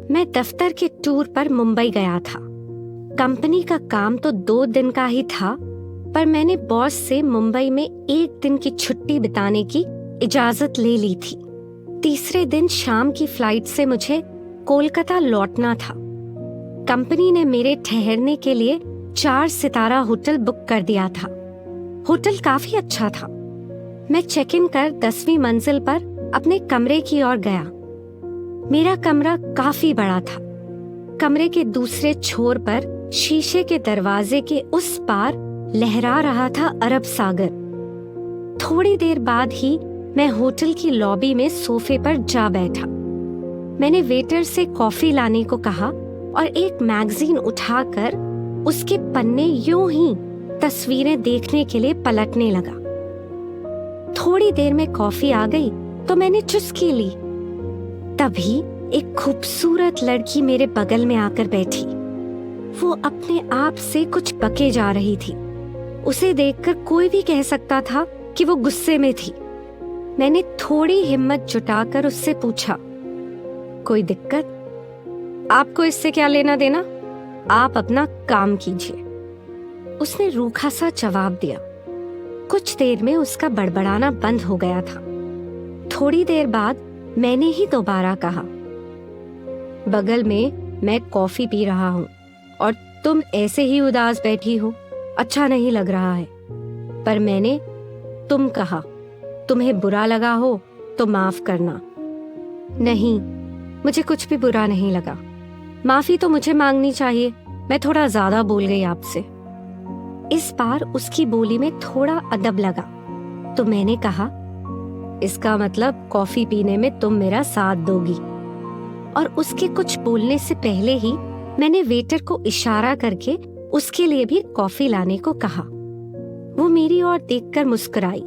मैं दफ्तर के टूर पर मुंबई गया था। कंपनी का काम तो 2 दिन का ही था, पर मैंने बॉस से मुंबई में 1 दिन की छुट्टी बिताने की इजाजत ले ली थी। तीसरे दिन शाम की फ्लाइट से मुझे कोलकाता लौटना था। कंपनी ने मेरे ठहरने के लिए 4 सितारा होटल बुक कर दिया था। होटल काफी अच्छा था। मैं चेक इन कर 10वीं मंजिल पर अपने कमरे की ओर गया। मेरा कमरा काफी बड़ा था। कमरे के दूसरे छोर पर शीशे के दरवाजे के उस पार लहरा रहा था अरब सागर। थोड़ी देर बाद ही मैं होटल की लॉबी में सोफे पर जा बैठा। मैंने वेटर से कॉफी लाने को कहा और एक मैगजीन उठाकर उसके पन्ने यूं ही तस्वीरें देखने के लिए पलटने लगा। थोड़ी देर में कॉफी आ गई तो मैंने चुस्की ली। तभी एक खूबसूरत लड़की मेरे बगल में आकर बैठी। वो अपने आप से कुछ बके जा रही थी। उसे देखकर कोई भी कह सकता था कि वो गुस्से में थी। मैंने थोड़ी हिम्मत जुटाकर उससे पूछा, कोई दिक्कत? आपको इससे क्या लेना देना? आप अपना काम कीजिए। उसने रूखा सा जवाब दिया। कुछ देर में उसका बड़बड़ाना बंद हो गया था। थोड़ी देर बाद मैंने ही दोबारा कहा, बगल में मैं कॉफी पी रहा हूँ और तुम ऐसे ही उदास बैठी हो, अच्छा नहीं लग रहा है। पर मैंने तुम कहा, तुम्हें बुरा लगा हो तो माफ करना। नहीं, मुझे कुछ भी बुरा नहीं लगा। माफी तो मुझे मांगनी चाहिए, मैं थोड़ा ज्यादा बोल गई आपसे। इस बार उसकी बोली में थोड़ा अदब लगा तो मैंने कहा, इसका मतलब कॉफी पीने में तुम मेरा साथ दोगी। और उसके कुछ बोलने से पहले ही मैंने वेटर को इशारा करके उसके लिए भी कॉफी लाने को कहा। वो मेरी ओर देखकर मुस्कुराई।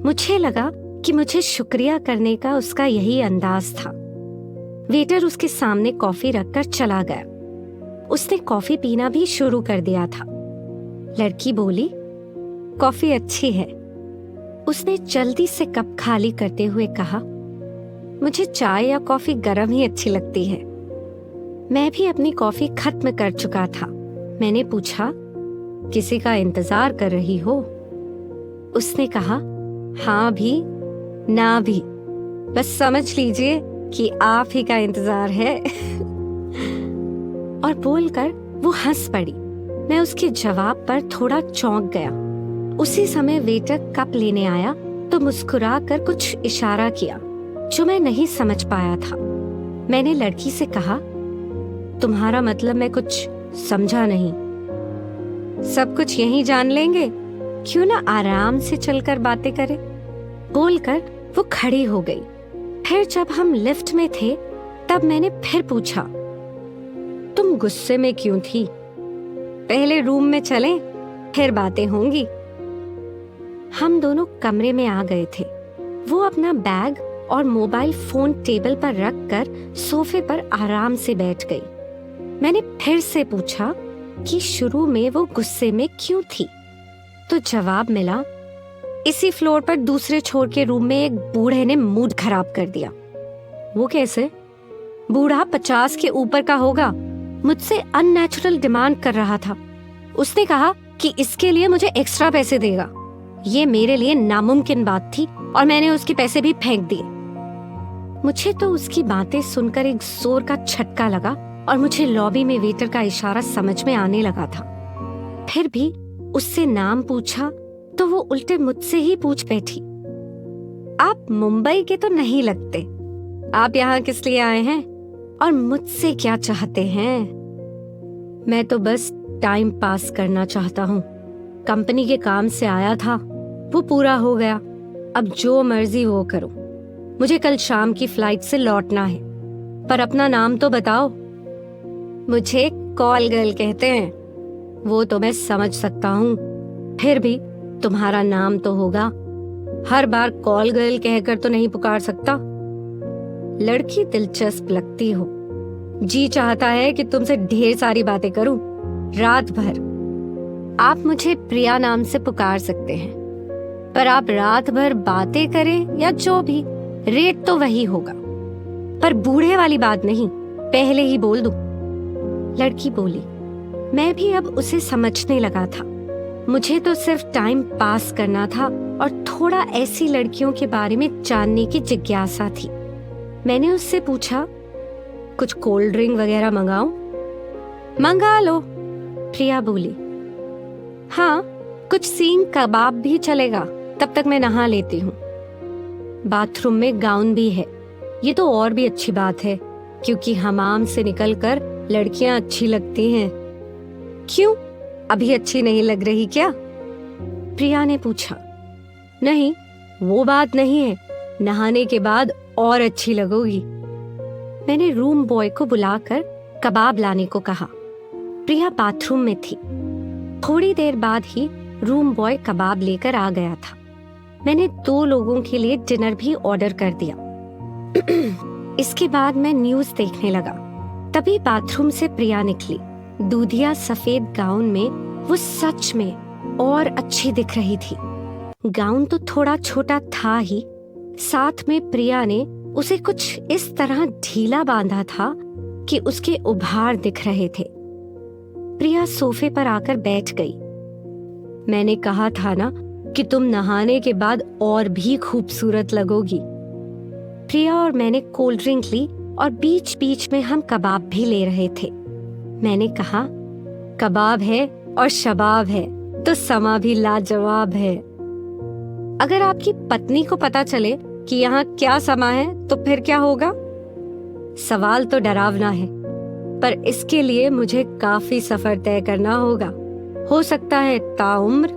मुझे लगा कि मुझे शुक्रिया करने का उसका यही अंदाज था। वेटर उसके सामने कॉफी रखकर चला गया। उसने कॉफी पीना भी शुरू कर दिया था। लड़की बोली, कॉफी अच्छी है। उसने जल्दी से कप खाली करते हुए कहा, मुझे चाय या कॉफी गर्म ही अच्छी लगती है। मैं भी अपनी कॉफी खत्म कर चुका था। मैंने पूछा, किसी का इंतजार कर रही हो? उसने कहा, हाँ भी ना भी, बस समझ लीजिए कि आप ही का इंतजार है। और बोलकर वो हंस पड़ी। मैं उसके जवाब पर थोड़ा चौंक गया। उसी समय वेटर कप लेने आया तो मुस्कुराकर कुछ इशारा किया जो मैं नहीं समझ पाया था। मैंने लड़की से कहा, तुम्हारा मतलब मैं कुछ समझा नहीं। सब कुछ यहीं जान लेंगे, क्यों ना आराम से चलकर बातें करें। बोलकर वो खड़ी हो गई। फिर जब हम लिफ्ट में थे तब मैंने फिर पूछा, तुम गुस्से में क्यों थी? पहले रूम में चलें, फिर बातें होंगी। हम दोनों कमरे में आ गए थे। वो अपना बैग और मोबाइल फोन टेबल पर रखकर सोफे पर आराम से बैठ गई। मैंने फिर से पूछा कि शुरू में वो गुस्से में क्यों थी, तो जवाब मिला, इसी फ्लोर पर दूसरे छोर के रूम में एक बूढ़े ने मूड खराब कर दिया। वो कैसे? बूढ़ा 50 के ऊपर का होगा, मुझसे अननेचुरल डिमांड कर रहा था। उसने कहा कि इसके लिए मुझे एक्स्ट्रा पैसे देगा। ये मेरे लिए नामुमकिन बात थी और मैंने उसके पैसे भी फेंक दिए। मुझे तो उसकी बातें सुनकर एक जोर का झटका लगा और मुझे लॉबी में वेटर का इशारा समझ में आने लगा था। फिर भी उससे नाम पूछा तो वो उल्टे मुझसे ही पूछ बैठी, आप मुंबई के तो नहीं लगते, आप यहाँ किस लिए आए हैं और मुझसे क्या चाहते हैं? मैं तो बस टाइम पास करना चाहता हूँ। कंपनी के काम से आया था, वो पूरा हो गया। अब जो मर्जी वो करो। मुझे कल शाम की फ्लाइट से लौटना है। पर अपना नाम तो बताओ। मुझे कॉल गर्ल कहते हैं। वो तो मैं समझ सकता हूँ, फिर भी तुम्हारा नाम तो होगा। हर बार कॉल गर्ल कहकर तो नहीं पुकार सकता। लड़की दिलचस्प लगती हो। जी चाहता है कि तुमसे ढेर सारी बातें करूं रात भर। आप मुझे प्रिया नाम से पुकार सकते हैं, पर आप रात भर बातें करें या जो भी, रेट तो वही होगा। पर बूढ़े वाली बात नहीं, पहले ही बोल दूं? लड़की बोली। मैं भी अब उसे समझने लगा था। मुझे तो सिर्फ टाइम पास करना था और थोड़ा ऐसी लड़कियों के बारे में जानने की जिज्ञासा थी। मैंने उससे पूछा, कुछ कोल्ड ड्रिंक वगैरह मंगाऊं? मंगा लो, प्रिया बोली। हाँ, कुछ सींग कबाब भी चलेगा, तब तक मैं नहा लेती हूँ। बाथरूम में गाउन भी है, ये तो और भी अच्छी बात है, क्योंकि हमाम से निकलकर लड़कियां अच्छी लगती हैं। क्यों, अभी अच्छी नहीं लग रही क्या? प्रिया ने पूछा। नहीं, वो बात नहीं है, नहाने के बाद और अच्छी लगोगी। मैंने रूम बॉय को बुलाकर कबाब लाने को कहा। प्रिया बाथरूम में थी। थोड़ी देर बाद ही रूम बॉय कबाब लेकर आ गया था। मैंने 2 लोगों के लिए डिनर भी ऑर्डर कर दिया। इसके बाद मैं न्यूज़ देखने लगा। तभी बाथरूम से प्रिया निकली। दूधिया सफेद गाउन में वो सच में और अच्छी दिख रही थी। गाउन तो थोड़ा छोटा था ही, साथ में प्रिया ने उसे कुछ इस तरह ढीला बांधा था कि उसके उभार दिख रहे थे। प्रिया सोफे पर आकर बैठ गई। मैंने कहा था ना कि तुम नहाने के बाद और भी खूबसूरत लगोगी। प्रिया और मैंने कोल्ड ड्रिंक ली और बीच बीच में हम कबाब भी ले रहे थे। मैंने कहा, कबाब है और शबाब है तो समा भी लाजवाब है। अगर आपकी पत्नी को पता चले कि यहाँ क्या समा है तो फिर क्या होगा? सवाल तो डरावना है, पर इसके लिए मुझे काफी सफर तय करना होगा। हो सकता है ताउम्र।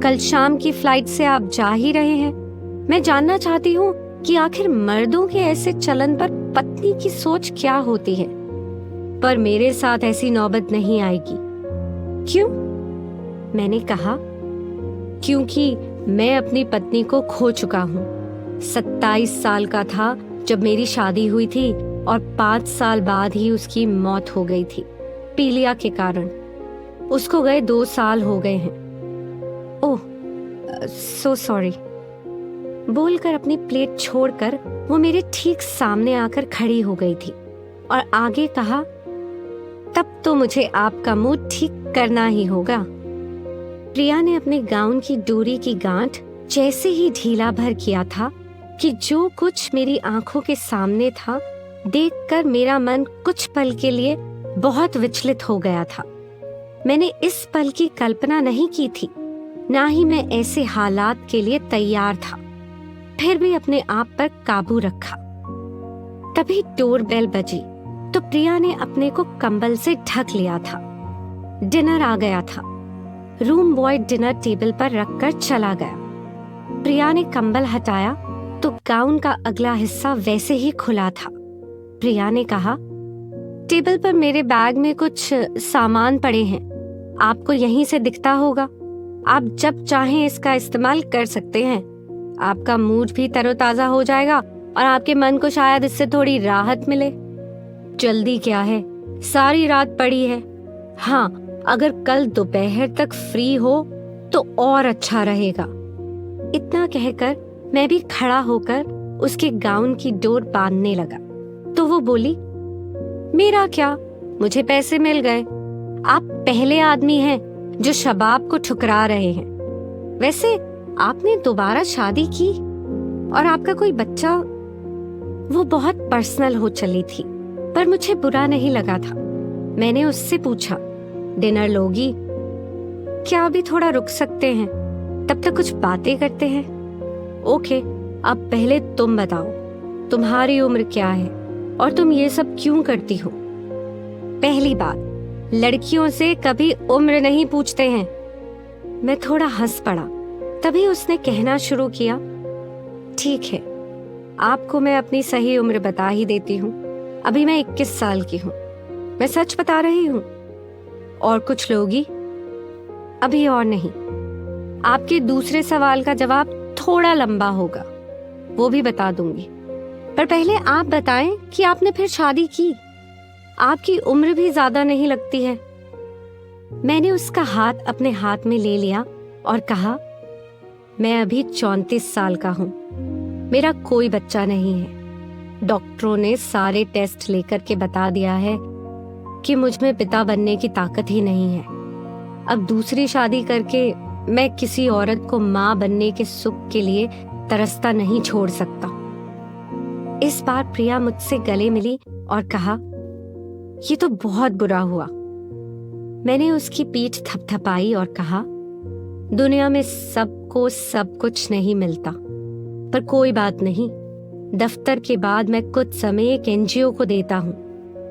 कल शाम की फ्लाइट से आप जा ही रहे हैं। मैं जानना चाहती हूँ कि आखिर मर्दों के ऐसे चलन पर पत्नी की सोच क्या होती है। पर मेरे साथ ऐसी नौबत नहीं आएगी। क्यों? मैंने कहा, क्योंकि मैं अपनी पत्नी को खो चुका हूँ। 27 साल का था जब मेरी शादी हुई थी और 5 साल बाद ही उसकी मौत हो गई थी, पीलिया के कारण। उसको गए 2 साल हो गए हैं। ओह, सो सॉरी। बोलकर अपनी प्लेट छोड़कर वो मेरे ठीक सामने आकर खड़ी हो गई थी और आगे कहा, तब तो मुझे आपका मूड ठीक करना ही होगा। प्रिया ने अपने गाउन की डोरी की गांठ जैसे ही ढीला भर किया था कि जो कुछ मेरी आंखों के सामने था, देखकर मेरा मन कुछ पल के लिए बहुत विचलित हो गया था। मैंने इस पल की कल्पना नहीं की थी, ना ही मैं ऐसे हालात के लिए तैयार था। फिर भी अपने आप पर काबू रखा। तभी डोर बेल बजी तो प्रिया ने अपने को कंबल से ढक लिया था। डिनर आ गया था। रूम बॉय डिनर टेबल पर रखकर चला गया। प्रिया ने कंबल हटाया तो गाउन का अगला हिस्सा वैसे ही खुला था। प्रिया ने कहा, टेबल पर मेरे बैग में कुछ सामान पड़े हैं, आपको यहीं से दिखता होगा। आप जब चाहें इसका इस्तेमाल कर सकते हैं। आपका मूड भी तरोताजा हो जाएगा और आपके मन को शायद इससे थोड़ी राहत मिले। जल्दी क्या है, सारी रात पड़ी है। हाँ, अगर कल दोपहर तक फ्री हो तो और अच्छा रहेगा। इतना कहकर मैं भी खड़ा होकर उसके गाउन की डोर बांधने लगा तो वो बोली, मेरा क्या, मुझे पैसे मिल गए। आप पहले आदमी हैं जो शबाब को ठुकरा रहे हैं। वैसे आपने दोबारा शादी की और आपका कोई बच्चा। वो बहुत पर्सनल हो चली थी, पर मुझे बुरा नहीं लगा था। मैंने उससे पूछा, डिनर लोगी? क्या अभी थोड़ा रुक सकते हैं? तब तक कुछ बातें करते हैं। ओके, अब पहले तुम बताओ, तुम्हारी उम्र क्या है और तुम ये सब क्यों करती हो? पहली बात, लड़कियों से कभी उम्र नहीं पूछते हैं। मैं थोड़ा हंस पड़ा। तभी उसने कहना शुरू किया, ठीक है, आपको मैं अपनी सही उम्र बता ही देती हूँ। अभी मैं 21 साल की हूँ। मैं सच बता रही हूँ। और कुछ लोगी? अभी और नहीं। आपके दूसरे सवाल का जवाब थोड़ा लंबा होगा, वो भी बता दूंगी। पर पहले आप बताएं कि आपने फिर शादी की। आपकी उम्र भी ज्यादा नहीं लगती है। मैंने उसका हाथ अपने हाथ में ले लिया और कहा, मैं अभी 34 साल का हूँ। मेरा कोई बच्चा नहीं है। डॉक्टरों ने सारे टेस्ट लेकर के बता दिया है कि मुझ में पिता बनने की ताकत ही नहीं है। अब दूसरी शादी करके मैं किसी औरत को माँ बनने के सुख के लिए तरसता नहीं छोड़ सकता। इस बार प्रिया मुझसे गले मिली और कहा, ये तो बहुत बुरा हुआ। मैंने उसकी पीठ थपथपाई और कहा, दुनिया में सबको सब कुछ नहीं मिलता, पर कोई बात नहीं। दफ्तर के बाद मैं कुछ समय एक एनजीओ को देता हूँ,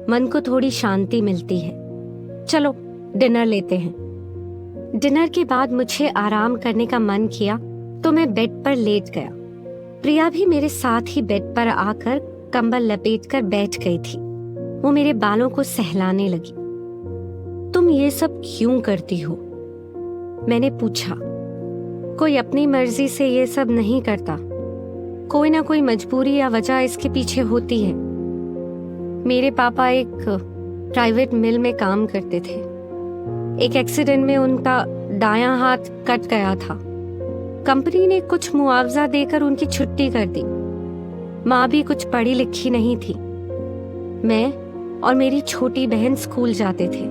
मन को थोड़ी शांति मिलती है। चलो डिनर लेते हैं। डिनर के बाद मुझे आराम करने का मन किया तो मैं बेड पर लेट गया। प्रिया भी मेरे साथ ही बेड पर आकर कंबल लपेटकर बैठ गई थी। वो मेरे बालों को सहलाने लगी। तुम ये सब क्यों करती हो? मैंने पूछा। कोई अपनी मर्जी से ये सब नहीं करता, कोई ना कोई मजबूरी या वजह इसके पीछे होती है। मेरे पापा एक प्राइवेट मिल में काम करते थे। एक एक्सीडेंट में उनका दायां हाथ कट गया था। कंपनी ने कुछ मुआवजा देकर उनकी छुट्टी कर दी। माँ भी कुछ पढ़ी लिखी नहीं थी। मैं और मेरी छोटी बहन स्कूल जाते थे।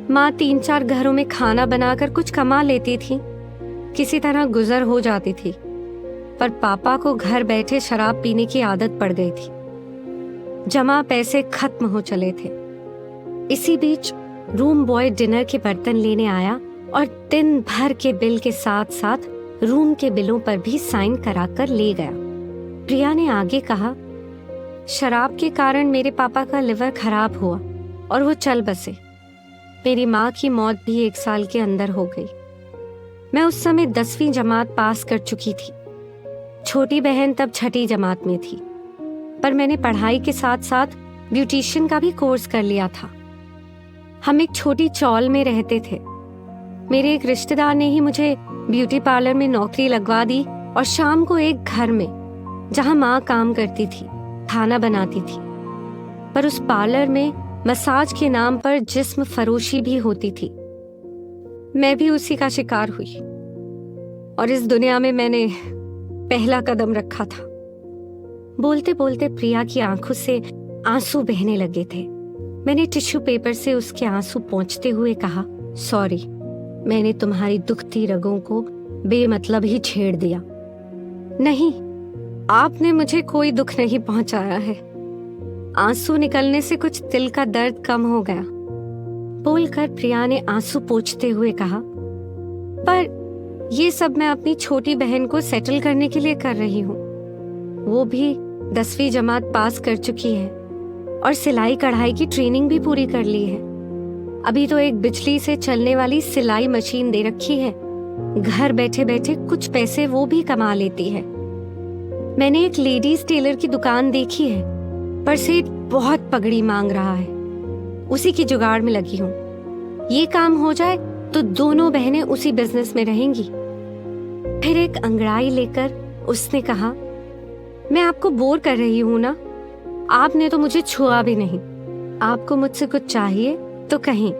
माँ 3-4 घरों में खाना बनाकर कुछ कमा लेती थी, किसी तरह गुजर हो जाती थी। पर पापा को घर बैठे शराब पीने की आदत पड़ गई थी। जमा पैसे खत्म हो चले थे। इसी बीच रूम बॉय डिनर के बर्तन लेने आया और दिन भर के बिल के साथ साथ रूम के बिलों पर भी साइन कराकर ले गया। प्रिया ने आगे कहा, शराब के कारण मेरे पापा का लिवर खराब हुआ और वो चल बसे। मेरी माँ की मौत भी 1 साल के अंदर हो गई। मैं उस समय 10वीं जमात पास कर चुकी थी। छोटी बहन तब 6ठी जमात में थी। पर मैंने पढ़ाई के साथ साथ ब्यूटिशियन का भी कोर्स कर लिया था। हम एक छोटी चौल में रहते थे। मेरे एक रिश्तेदार ने ही मुझे ब्यूटी पार्लर में नौकरी लगवा दी और शाम को एक घर में, जहां माँ काम करती थी, खाना बनाती थी। पर उस पार्लर में मसाज के नाम पर जिस्म फरोशी भी होती थी। मैं भी उसी का शिकार हुई और इस दुनिया में मैंने पहला कदम रखा था। बोलते बोलते प्रिया की आंखों से आंसू बहने लगे थे। मैंने टिश्यू पेपर से उसके आंसू पोंछते हुए कहा, सॉरी, मैंने तुम्हारी दुखती रगों को बेमतलब ही छेड़ दिया। नहीं, आपने मुझे कोई दुख नहीं पहुंचाया है। आंसू निकलने से कुछ दिल का दर्द कम हो गया। बोलकर प्रिया ने आंसू पोंछते हुए कहा, पर ये सब मैं अपनी छोटी बहन को सेटल करने के लिए कर रही हूँ। वो भी 10वीं जमात पास कर चुकी है और सिलाई कढ़ाई की ट्रेनिंग भी पूरी कर ली है। अभी तो एक बिजली से चलने वाली सिलाई मशीन दे रखी है। घर बैठे बैठे कुछ पैसे वो भी कमा लेती है। मैंने एक लेडीज टेलर की दुकान देखी है, पर सेठ बहुत पगड़ी मांग रहा है। उसी की जुगाड़ में लगी हूँ। ये काम हो जाए तो दोनों बहनें उसी बिजनेस में रहेंगी। फिर एक अंगड़ाई लेकर उसने कहा, मैं आपको बोर कर रही हूँ ना? आपने तो मुझे छुआ भी नहीं। आपको मुझसे कुछ चाहिए तो कहें।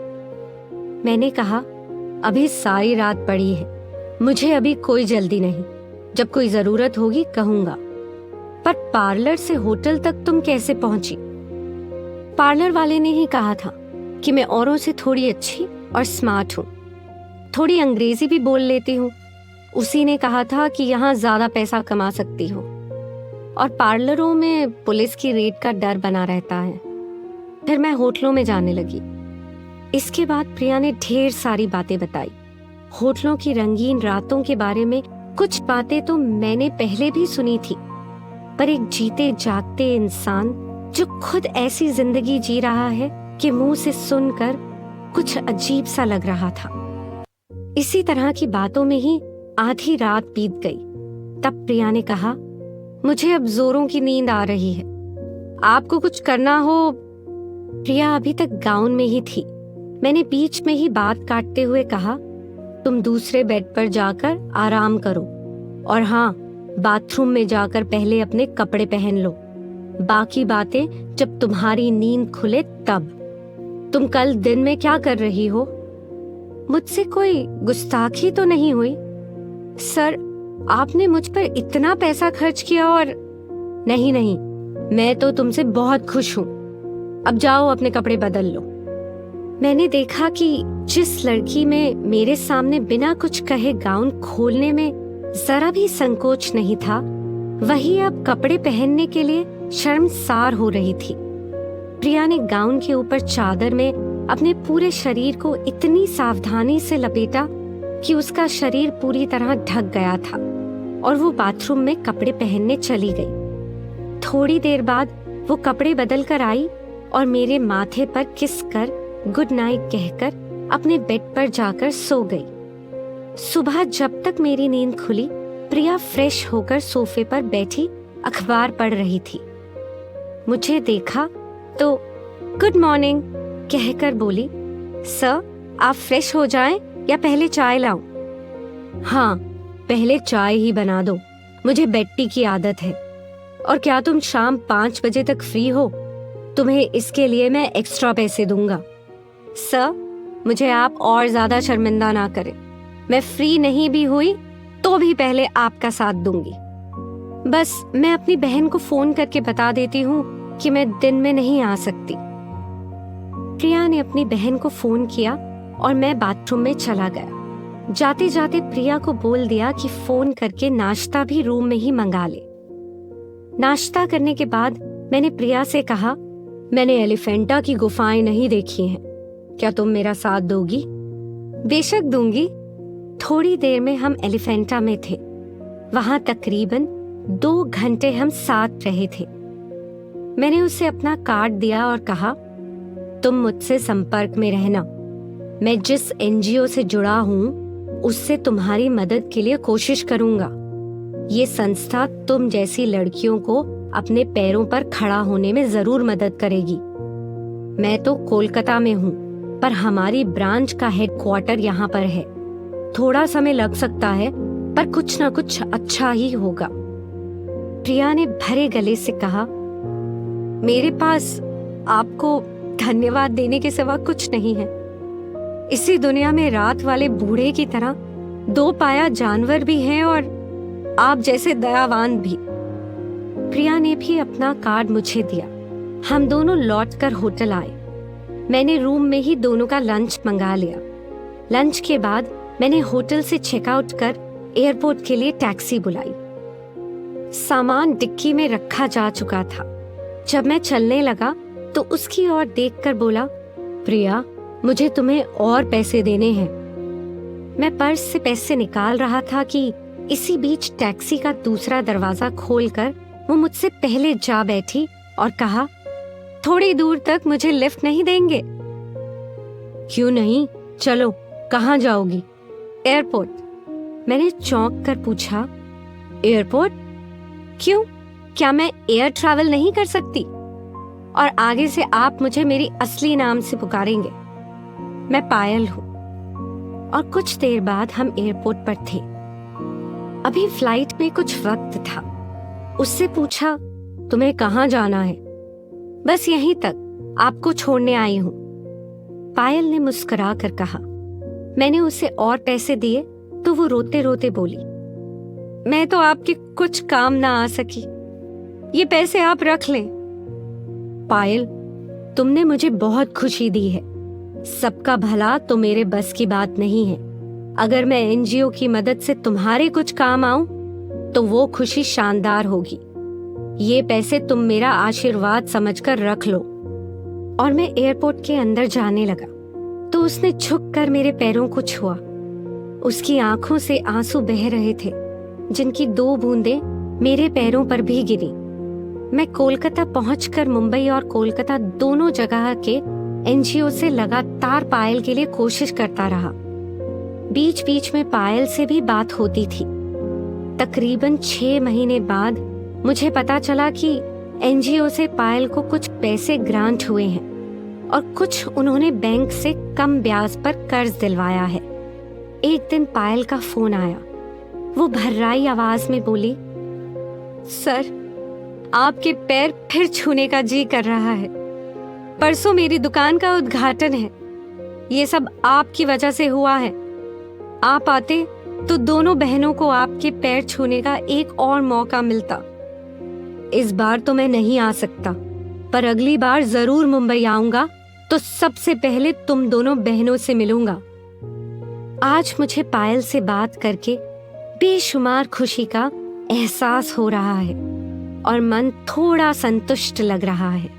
मैंने कहा, अभी सारी रात पड़ी है, मुझे अभी कोई जल्दी नहीं। जब कोई जरूरत होगी कहूंगा। पर पार्लर से होटल तक तुम कैसे पहुंची? पार्लर वाले ने ही कहा था कि मैं औरों से थोड़ी अच्छी और स्मार्ट हूँ, थोड़ी अंग्रेजी भी बोल लेती हूँ। उसी ने कहा था कि यहाँ ज्यादा पैसा कमा सकती हो और पार्लरों में पुलिस की रेड का डर बना रहता है। फिर मैं होटलों में जाने लगी। इसके बाद प्रिया ने ढेर सारी बातें बताई। होटलों की रंगीन रातों के बारे में कुछ बातें तो मैंने पहले भी सुनी थी, पर एक जीते जागते इंसान जो खुद ऐसी जिंदगी जी रहा है कि मुंह से सुनकर कुछ अजीब सा लग रहा था। इसी तरह की बातों में ही आधी रात बीत गई। तब प्रिया ने कहा, मुझे अब जोरों की नींद आ रही है, आपको कुछ करना हो। प्रिया अभी तक गाउन में ही थी। मैंने बीच में ही बात काटते हुए कहा, तुम दूसरे बेड पर जाकर आराम करो और हाँ, बाथरूम में जाकर पहले अपने कपड़े पहन लो। बाकी बातें जब तुम्हारी नींद खुले तब। तुम कल दिन में क्या कर रही हो? मुझसे कोई गुस्ताखी तो नहीं हुई? सर, आपने मुझ पर इतना पैसा खर्च किया और नहीं, मैं तो तुमसे बहुत खुश हूँ। अब जाओ अपने कपड़े बदल लो। मैंने देखा कि जिस लड़की में मेरे सामने बिना कुछ कहे गाउन खोलने में जरा भी संकोच नहीं था, वही अब कपड़े पहनने के लिए शर्मसार हो रही थी। प्रिया ने गाउन के ऊपर चादर में अपने पूरे शरीर को इतनी सावधानी से लपेटा कि उसका शरीर पूरी तरह ढक गया था और वो बाथरूम में कपड़े पहनने चली गई। थोड़ी देर बाद वो कपड़े बदल कर आई और मेरे माथे पर किस कर गुड नाइट कहकर अपने बेड पर जाकर सो गई। सुबह जब तक मेरी नींद खुली, प्रिया फ्रेश होकर सोफे पर बैठी अखबार पढ़ रही थी। मुझे देखा तो गुड मॉर्निंग कहकर बोली, सर आप फ्रेश हो जाएं या पहले चाय लाऊं? हाँ, पहले चाय ही बना दो, मुझे बेड टी की आदत है। और क्या तुम शाम 5 बजे तक फ्री हो? तुम्हें इसके लिए मैं एक्स्ट्रा पैसे दूंगा। सर, मुझे आप और ज्यादा शर्मिंदा ना करें। मैं फ्री नहीं भी हुई तो भी पहले आपका साथ दूंगी। बस मैं अपनी बहन को फोन करके बता देती हूँ कि मैं दिन में नहीं आ सकती। प्रिया ने अपनी बहन को फोन किया और मैं बाथरूम में चला गया। जाते जाते प्रिया को बोल दिया कि फोन करके नाश्ता भी रूम में ही मंगा ले। नाश्ता करने के बाद मैंने प्रिया से कहा, मैंने एलिफेंटा की गुफाएं नहीं देखी हैं, क्या तुम मेरा साथ दोगी? बेशक दूंगी। थोड़ी देर में हम एलिफेंटा में थे। वहां तकरीबन 2 घंटे हम साथ रहे थे। मैंने उसे अपना कार्ड दिया और कहा, तुम मुझसे संपर्क में रहना। मैं जिस एनजीओ से जुड़ा हूँ उससे तुम्हारी मदद के लिए कोशिश करूंगा। ये संस्था तुम जैसी लड़कियों को अपने पैरों पर खड़ा होने में जरूर मदद करेगी। मैं तो कोलकाता में हूँ, पर हमारी ब्रांच का हेडक्वार्टर यहाँ पर है। थोड़ा समय लग सकता है, पर कुछ ना कुछ अच्छा ही होगा। प्रिया ने भरे गले से कहा, मेरे पास आपको धन्यवाद देने के सिवा कुछ नहीं है। इसी दुनिया में रात वाले बूढ़े की तरह 2 पाया जानवर भी हैं और आप जैसे दयावान भी। प्रिया ने भी अपना कार्ड मुझे दिया। हम दोनों लौटकर होटल आए। मैंने रूम में ही दोनों का लंच मंगा लिया। लंच के बाद मैंने होटल से चेकआउट कर एयरपोर्ट के लिए टैक्सी बुलाई। सामान डिक्की में रखा जा चुका था। जब मैं चलने लगा तो उसकी ओर देखकर बोला, प्रिया, मुझे तुम्हें और पैसे देने हैं। मैं पर्स से पैसे निकाल रहा था कि इसी बीच टैक्सी का दूसरा दरवाजा खोलकर वो मुझसे पहले जा बैठी और कहा, थोड़ी दूर तक मुझे लिफ्ट नहीं देंगे? क्यों नहीं, चलो। कहाँ जाओगी? एयरपोर्ट। मैंने चौंक कर पूछा, एयरपोर्ट? क्यों, क्या मैं एयर ट्रैवल नहीं कर सकती? और आगे से आप मुझे मेरी असली नाम से पुकारेंगे। मैं पायल हूँ। और कुछ देर बाद हम एयरपोर्ट पर थे। अभी फ्लाइट में कुछ वक्त था। उससे पूछा, तुम्हें कहाँ जाना है? बस यहीं तक, आपको छोड़ने आई हूँ। पायल ने मुस्कुरा कर कहा। मैंने उसे और पैसे दिए तो वो रोते रोते बोली, मैं तो आपके कुछ काम ना आ सकी, ये पैसे आप रख लें। पायल, तुमने मुझे बहुत खुशी दी है। सबका भला तो मेरे बस की बात नहीं है। अगर मैं एनजीओ की मदद से तुम्हारे कुछ काम आऊं तो वो खुशी शानदार होगी। ये पैसे तुम मेरा आशीर्वाद समझकर रख लो। और मैं एयरपोर्ट के अंदर जाने लगा तो उसने झुककर मेरे पैरों को छुआ। उसकी आंखों से आंसू बह रहे थे, जिनकी 2 बूंदें मेरे पैरों पर भी गिरी। मैं कोलकाता पहुंचकर मुंबई और कोलकाता दोनों जगह के एनजीओ से लगातार पायल के लिए कोशिश करता रहा। बीच बीच में पायल से भी बात होती थी। तकरीबन 6 महीने बाद मुझे पता चला कि एनजीओ से पायल को कुछ पैसे ग्रांट हुए हैं और कुछ उन्होंने बैंक से कम ब्याज पर कर्ज दिलवाया है। एक दिन पायल का फोन आया। वो भर्राई आवाज में बोली, सर, आपके पैर फिर छूने का जी कर रहा है। परसों मेरी दुकान का उद्घाटन है। ये सब आपकी वजह से हुआ है। आप आते तो दोनों बहनों को आपके पैर छूने का एक और मौका मिलता। इस बार तो मैं नहीं आ सकता, पर अगली बार जरूर मुंबई आऊंगा तो सबसे पहले तुम दोनों बहनों से मिलूंगा। आज मुझे पायल से बात करके बेशुमार खुशी का एहसास हो रहा है और मन थोड़ा संतुष्ट लग रहा है।